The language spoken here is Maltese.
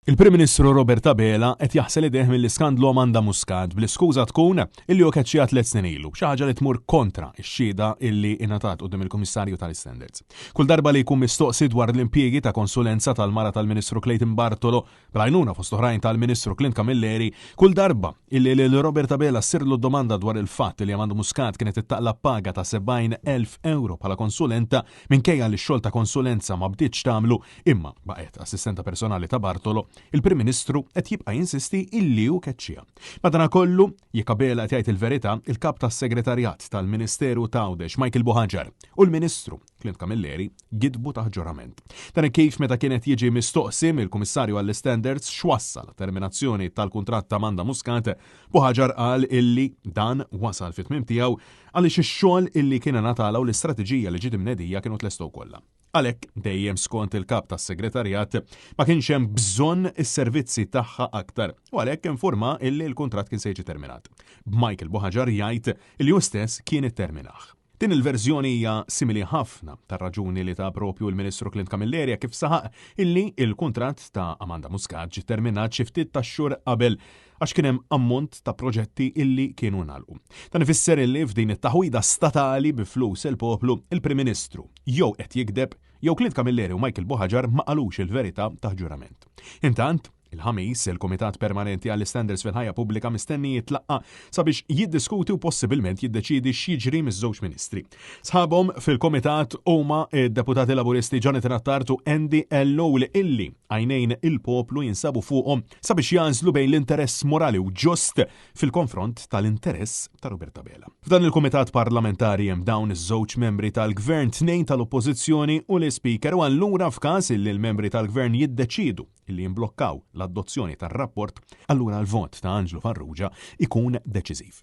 Il-Prim Ministru Robert Abela qed jaħsel idejh mill-iskandlu Amanda Muscat bl-iskuża tkun illi hu keċċija 3 snin ilu, xi ħaġa li tmur kontra x-xhieda illi ingħatat quddiem il-Kummissarju tal-Standards. Kull darba li jkun mistoqsi dwar l-impjiegi ta' konsulenza tal-mara tal-Ministru Clayton Bartolo bl-għajnuna fost oħrajn tal-Ministru Clint Camilleri, kull darba illi lil Robert Abela ssirlu domanda dwar il-fatt li Amanda Muscat kienet ittaqlab paga ta' 70,000 euro bħala konsulenta minkejja li x-xogħol ta' konsulenza ma bdietx tagħmlu imma baqgħet assistenta personali ta' Bartolo, il-Prim Ministru qed jibqa' jinsisti illi hu keċċija. Madankollu, jekk Abela qed jgħid il-verità, il-kap tas-Segretarjat tal-Ministeru Tgħawdex Michael Buhaġar u l-Ministru Clint Camilleri gidbu ta' ġurament. Dan kif meta kienet jiġi mistoqsi mill-Kummissarju għall-Standards x'wassal terminazzjoni tal-kuntratt ta' Amanda Muscat, Buhaġar qal illi dan wasal fit-tmiem tiegħu għaliex ix-xogħol illi kien ngħatala u l-istrateġija li ġiet imnedija kienu tlestu kollha. Għalhekk dejjem skont il-kap tas-Segretarjat ma kienx hemm bżonn is-servizzi tagħha aktar u għalhekk informa illi l-kuntratt kien se jiġi terminat. Michael Buhaġar jgħid li hu stess kien itterminah. Din il-verżjoni hija simili ħafna tar-raġuni li ta' propju l-Ministru Clint Camilleri kif saħaq illi il-kuntratt ta' Amanda Muscat ġie terminat xi ftit tax-xhur qabel għax kien hemm ammont ta' proġetti illi kienu nagħlqu. Dan ifisser illi f'din it-taħwida statali bi flus il-poplu il-Prim Ministru jew qed jikdeb jew Clint Camilleri u Michael Buhaġar ma qalux il-verità ta' ġurament. Intant, il-ħamis, il-Kumitat Permanenti għall-Standards fil-ħajja pubblika mistenni jitlaqqa sabiex jiddiskuti u possibilment jiddeċidi x'jiġri miż-żewġ ministri. Sħabhom fil-Kumitat huma id-Deputati Laburisti Jonathan Attard u Andy Ellow li illi għajnejn il-poplu jinsabu fuqhom sabiex jażlu bejn l-interess morali u ġust fil-konfront tal-interess ta' Robert Abela. F'dan il-Kumitat Parlamentari hemm dawn iż-żewġ membri tal-Gvern, 2 tal-Oppożizzjoni u l-Speaker u allura f'każ illi l-membri tal-Gvern jiddeċidu illi jimblokkaw l-adozzjoni tar-rapport, allura l-vot ta' Angelo Farrugia ikun deċiżiv.